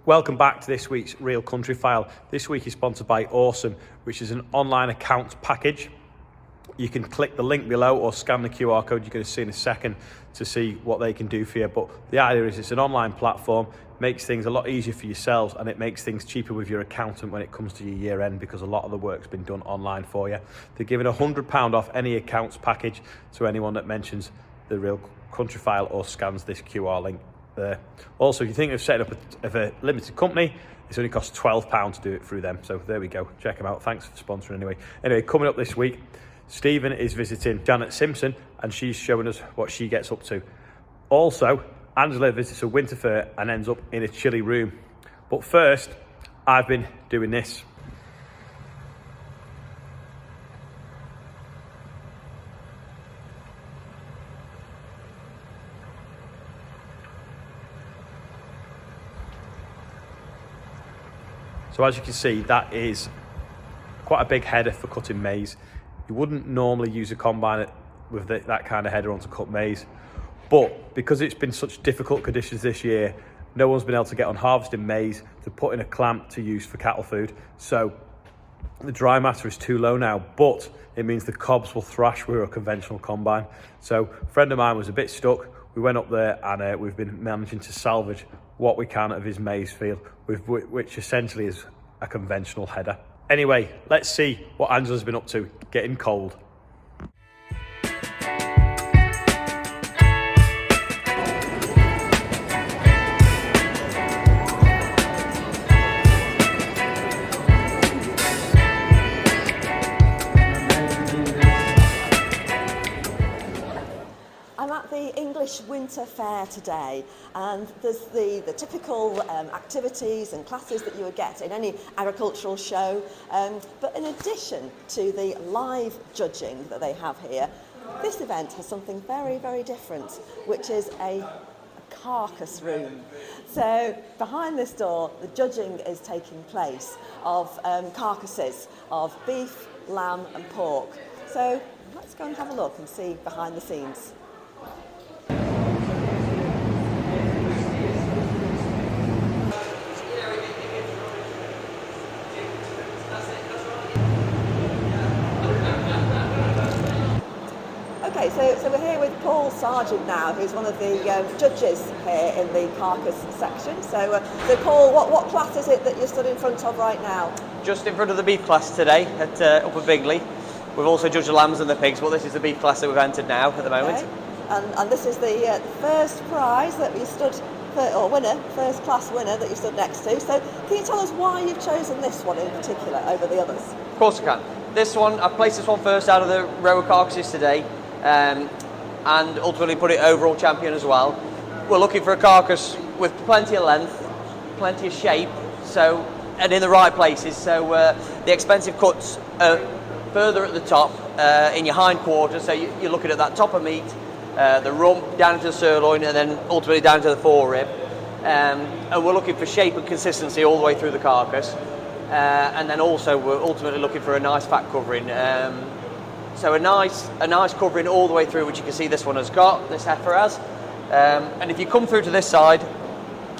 Welcome back to this week's Real Country File. This week is sponsored by Awesome, which is an online accounts package. You can click the link below or scan the QR code you're going to see in a second to see what they can do for you. But the idea is it's an online platform, makes things a lot easier for yourselves, and it makes things cheaper with your accountant when it comes to your year end, because a lot of the work's been done online for you. They're giving £100 off any accounts package to anyone that mentions the Real Country File or scans this QR link there. Also, if you think of setting up a limited company, it's only costs £12 to do it through them. So there we go. Check them out. Thanks for sponsoring anyway. Anyway, coming up this week, Stephen is visiting Janet Simpson and she's showing us what she gets up to. Also, Angela visits a winter fair and ends up in a chilly room. But first, I've been doing this. So as you can see, that is quite a big header for cutting maize. You wouldn't normally use a combine with that kind of header on to cut maize. But because it's been such difficult conditions this year, no one's been able to get on harvesting maize to put in a clamp to use for cattle food. So the dry matter is too low now, but it means the cobs will thrash with a conventional combine. So a friend of mine was a bit stuck. We went up there and we've been managing to salvage what we can of his maize field, which essentially is a conventional header. Anyway, let's see what Angela's been up to, getting cold. Winter fair today, and there's the typical activities and classes that you would get in any agricultural show, but in addition to the live judging that they have here, this event has something very, very different, which is a carcass room. So behind this door, the judging is taking place of carcasses of beef, lamb and pork. So let's go and have a look and see behind the scenes. So we're here with Paul Sargent now, who's one of the judges here in the carcass section. So Paul, what class is it that you're stood in front of right now? Just in front of the beef class today at Upper Bigley. We've also judged the lambs and the pigs, but this is the beef class that we've entered now at the moment. Okay. And this is the first prize that you stood for, or winner, first class winner that you stood next to. So can you tell us why you've chosen this one in particular over the others? Of course I can. This one, I've placed this one first out of the row of carcasses today. And ultimately put it overall champion as well. We're looking for a carcass with plenty of length, plenty of shape, and in the right places. So the expensive cuts are further at the top in your hind quarters. So you're looking at that top of meat, the rump down to the sirloin, and then ultimately down to the forerib. And we're looking for shape and consistency all the way through the carcass. And then also we're ultimately looking for a nice fat covering. So a nice covering all the way through, which you can see this one has got, this heifer has. And if you come through to this side,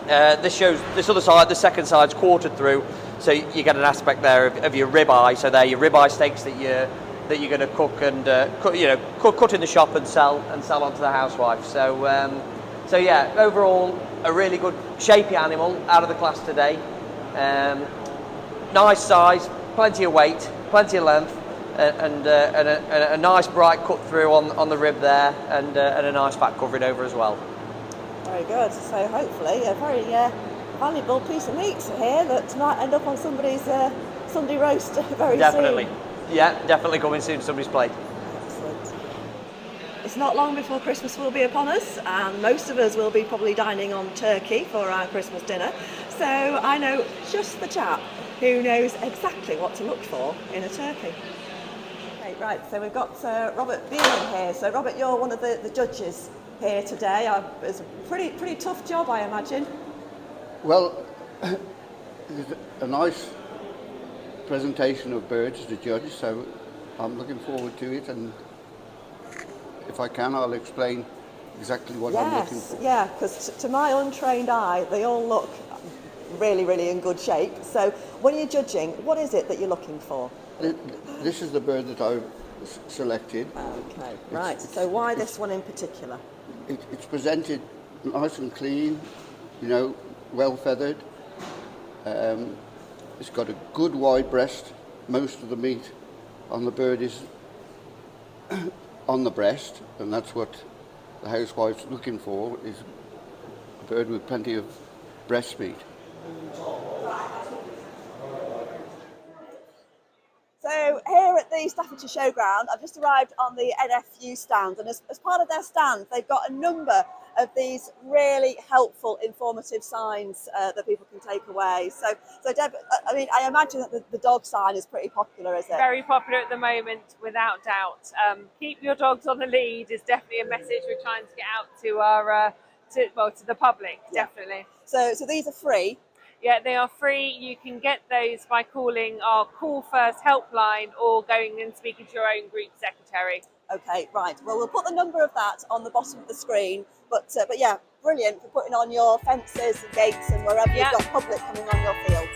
this shows this other side, the second side's quartered through, so you get an aspect there of your ribeye. So they're your ribeye steaks that you're going to cook and cut in the shop and sell onto the housewife. So yeah, overall a really good shapy animal out of the class today. Nice size, plenty of weight, plenty of length. And a nice bright cut through on the rib there, and a nice fat covering over as well. Very good. So hopefully a very valuable piece of meat here that might end up on somebody's Sunday roast very definitely. soon. Yeah, definitely coming soon to somebody's plate. Excellent. It's not long before Christmas will be upon us, and most of us will be probably dining on turkey for our Christmas dinner. So I know just the chap who knows exactly what to look for in a turkey. Right, so we've got Robert Beeman here. So Robert, you're one of the judges here today. It's a pretty tough job, I imagine. Well, it's a nice presentation of birds to judge, so I'm looking forward to it, and if I can, I'll explain exactly what I'm looking for. Yeah, because to my untrained eye, they all look really, really in good shape. So when you're judging, what is it that you're looking for? This is the bird that I've selected. Okay, right. So why this one in particular? It's presented nice and clean, you know, well feathered. It's got a good wide breast. Most of the meat on the bird is on the breast, and that's what the housewife's looking for, is a bird with plenty of breast meat. So here at the Staffordshire Showground, I've just arrived on the NFU stand, and as part of their stand, they've got a number of these really helpful, informative signs that people can take away. So Deb, I mean, I imagine that the dog sign is pretty popular, is it? Very popular at the moment, without doubt. Keep your dogs on the lead is definitely a message we're trying to get out to our to the public, definitely. So these are free. Yeah, they are free. You can get those by calling our Call First helpline or going and speaking to your own group secretary. Okay, right. Well, we'll put the number of that on the bottom of the screen. But yeah, brilliant for putting on your fences and gates and wherever you've got public coming on your fields.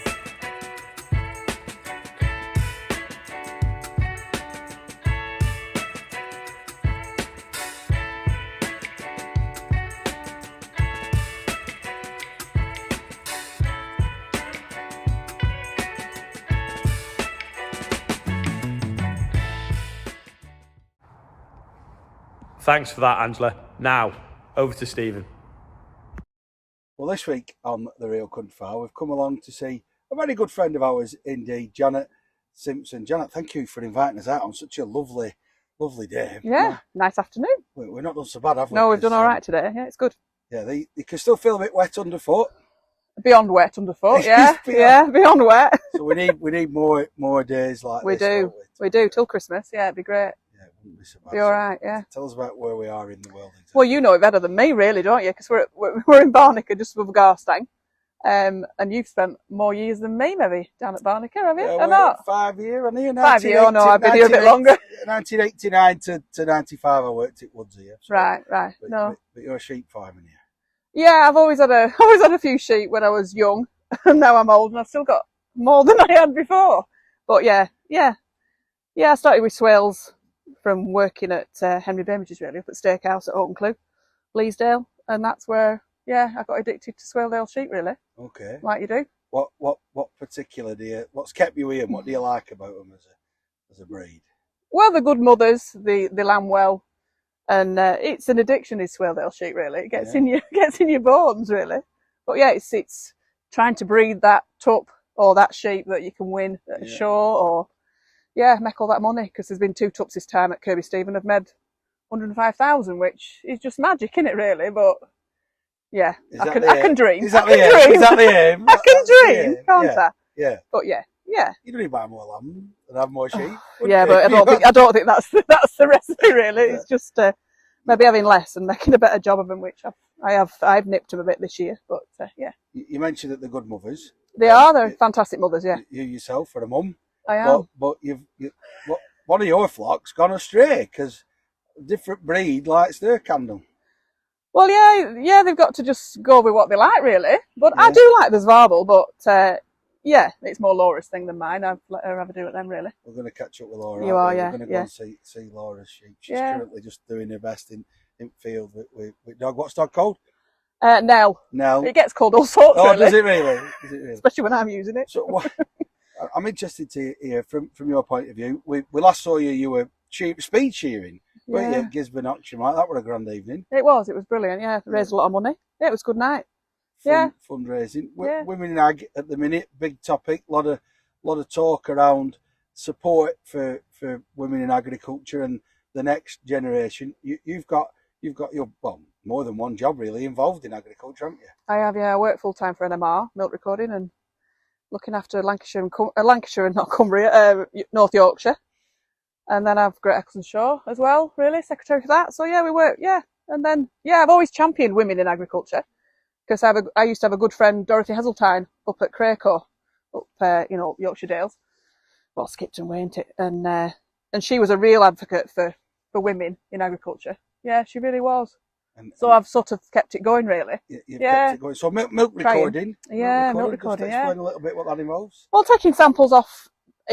Thanks for that, Angela. Now, over to Stephen. Well, this week on the Real Country File, we've come along to see a very good friend of ours indeed, Janet Simpson. Janet, thank you for inviting us out on such a lovely day. Yeah, nice afternoon. We're not done so bad, have we? No, we've done all right today. Yeah, it's good. Yeah, you can still feel a bit wet underfoot. Beyond wet underfoot, yeah. Beyond wet. So we need more days like we this. We do, till Christmas. Yeah, it'd be great. Yeah, it wouldn't be so bad. Be all right, yeah. Tell us about where we are in the world. Exactly. Well, you know it better than me, really, don't you? Because we're in Barnica, just above Garstang. And you've spent more years than me, maybe, down at Barnica, have you? Yeah, or not? 5 years, I think. 5 years, no, I've been here a bit longer. 1989 to 95, I worked at Woods here. So, Right. But No. But you're a sheep farmer here. Yeah, I've always had a few sheep when I was young, and now I'm old, and I've still got more than I had before. But yeah, I started with swales from working at Henry Bamage's, really, up at Steakhouse at Oakencleugh, Bleasdale, and that's where I got addicted to Swaledale sheep, really. Okay. Like you do. What particular what's kept you here, and what do you like about them as a breed? Well, the good mothers, the lamb well, and it's an addiction, is Swaledale sheep, really. It gets in your bones, really. But yeah, it's trying to breed that tup or that sheep that you can win at a show, or make all that money, because there's been 2 tups this time at Kirby Stephen have made 105,000, which is just magic, isn't it, really? But yeah, I can dream. Is that the aim? I can dream, can't I? Yeah. But yeah. You don't need to buy more lamb and have more sheep. Yeah, but I don't think that's the recipe, really. Yeah. It's just maybe having less and making a better job of them, which I've nipped them a bit this year. But yeah. You mentioned that they're good mothers. They're fantastic mothers. Yeah. You yourself are a mum. I am. But one of your flock's gone astray because a different breed likes their candle. Well, yeah, they've got to just go with what they like, really. But I do like the Zwarble, but it's more Laura's thing than mine. I've let her have a do at them, really. We're going to catch up with Laura. You are, yeah. We're going to go and see Laura's sheep. She's currently just doing her best in field with dog. What's dog called? Nell. It gets called all sorts, really. Does it really? Especially when I'm using it. So I'm interested to hear from your point of view. We last saw you were speed shearing. Weren't you at Gisborne auction, right? That was a grand evening. It was brilliant, yeah. Raised a lot of money. Yeah, it was a good night. Fundraising. Women in ag at the minute, big topic, lot of talk around support for women in agriculture and the next generation. You've got your more than one job really involved in agriculture, haven't you? I have, yeah. I work full time for NMR, milk recording, and looking after Lancashire and not Cumbria, North Yorkshire. And then I've Great Exonshaw as well, really, secretary for that. So yeah, we work, And then, I've always championed women in agriculture, because I used to have a good friend, Dorothy Heseltine, up at Craco, up Yorkshire Dales. Well, Skipton way, ain't it? And she was a real advocate for women in agriculture. Yeah, she really was. So I've sort of kept it going, really. You've kept it going. So milk recording. Yeah, milk recording. Just explain a little bit what that involves. Well, taking samples off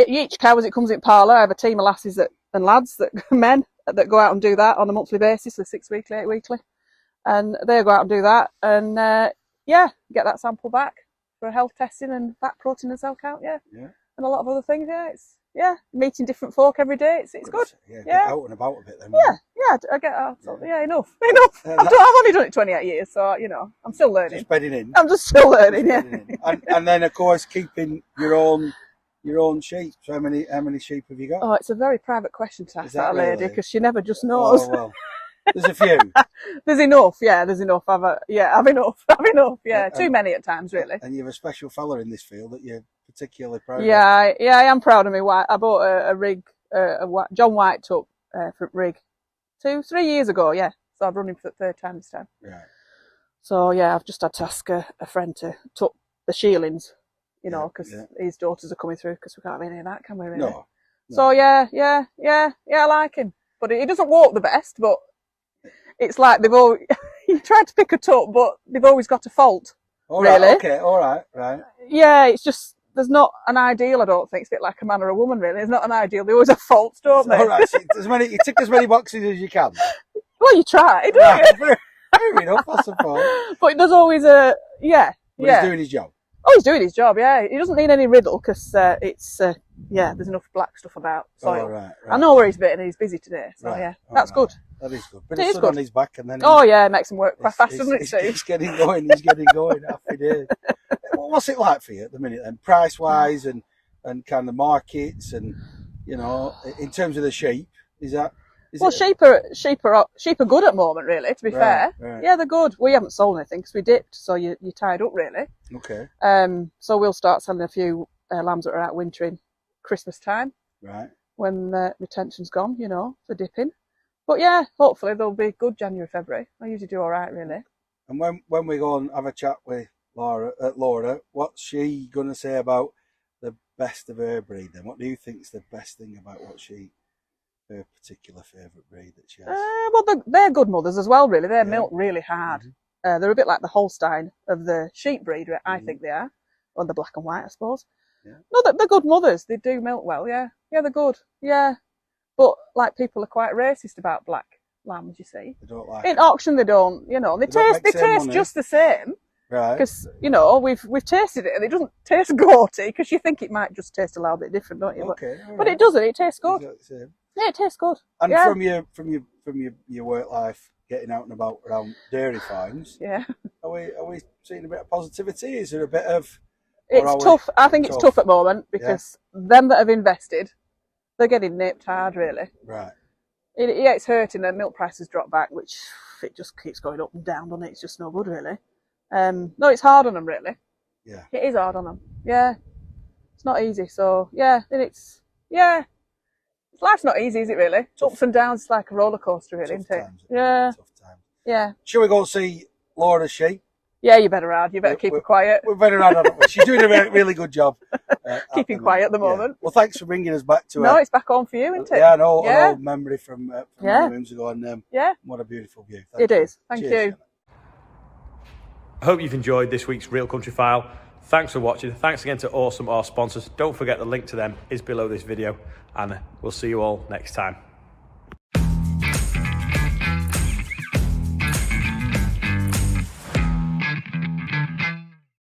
each cow as it comes in parlour. I have a team of lasses and lads, men, that go out and do that on a monthly basis, so 6 weekly, 8 weekly. And they go out and do that and, get that sample back for health testing and fat, protein and cell count, and a lot of other things, meeting different folk every day, it's good. Get out and about a bit then. I get out. Enough. I've only done it 28 years, so, I'm still learning. Just bedding in. I'm just still learning, And then, of course, keeping your own sheep. So how many sheep have you got? Oh, it's a very private question to ask that lady, because she never just knows. Oh, well. There's a few. There's enough, there's enough. I've enough, too many at times, really. And you have a special fella in this field that you're particularly proud of. I am proud of me. I bought a rig, John White took from rig 2-3 years ago, so I've run him for the third time this time. Right. So, I've just had to ask a friend to tuck the shearlings, because his daughters are coming through, because we can't have any of that, can we, really? No. So, I like him. But he doesn't walk the best, but it's like they've all, you tried to pick a tuck, but they've always got a fault. All right, really. Okay, all right, right. Yeah, it's just, there's not an ideal, I don't think. It's a bit like a man or a woman, really. There's not an ideal. They always have faults, don't they? All right, so you tick as many boxes as you can. Well, you try, don't you? Fair enough, I suppose. But there's always a, But he's doing his job. Oh, he's doing his job, He doesn't need any riddle, because there's enough black stuff about soil. Oh, right. I know where he's been, and he's busy today. So, that's good. That is good. But it's good on his back, and then it makes him work quite fast, doesn't it, Steve? He's getting going. Happy days. What's it like for you at the minute then, price wise, and kind of markets, and in terms of the sheep, sheep are good at the moment, really. To be fair, right. they're good. We haven't sold anything because we dipped, so you're tied up, really. Okay. So we'll start selling a few lambs that are out wintering Christmas time, right? When the retention's gone, for dipping. But hopefully they'll be good January, February. I usually do all right, really. And when we go and have a chat with Laura, what's she going to say about the best of her breed then? What do you think's the best thing about her particular favourite breed that she has? Well, they're good mothers as well, really. They milk really hard. Mm-hmm. They're a bit like the Holstein of the sheep breed, I think they are. Or the black and white, I suppose. Yeah. No, they're good mothers. They do milk well, Yeah, they're good. Yeah. But, people are quite racist about black lambs, you see. They don't like in auction, they don't, they taste just the same. Right. Because, we've tasted it and it doesn't taste goaty, because you think it might just taste a little bit different, don't you? Okay. But it doesn't. It tastes good. Yeah, it tastes good. And from your work life, getting out and about around dairy farms, are we seeing a bit of positivity? Is there a bit of... It's tough. I think it's tough at the moment, because them that have invested, they're getting nipped hard, really. Right. It's hurting. The milk prices drop back, which it just keeps going up and down, doesn't it? It's just no good, really. No, it's hard on them, really. Yeah. It is hard on them. Yeah. It's not easy. So, life's not easy, is it, really? Tough. Ups and downs, it's like a roller coaster, really, isn't it? Yeah. Tough times. Yeah. Shall we go see Laura's sheep? Yeah, you better add. You better keep her quiet. We're better add, haven't we? She's doing a really good job. Keeping quiet at the moment. Well, thanks for bringing us back to No, it's back on for you, isn't it? Yeah, an old memory from many moons ago. And what a beautiful view. It is. Thank you. I hope you've enjoyed this week's Real Country File. Thanks for watching. Thanks again to Awesome, our sponsors. Don't forget the link to them is below this video, and we'll see you all next time.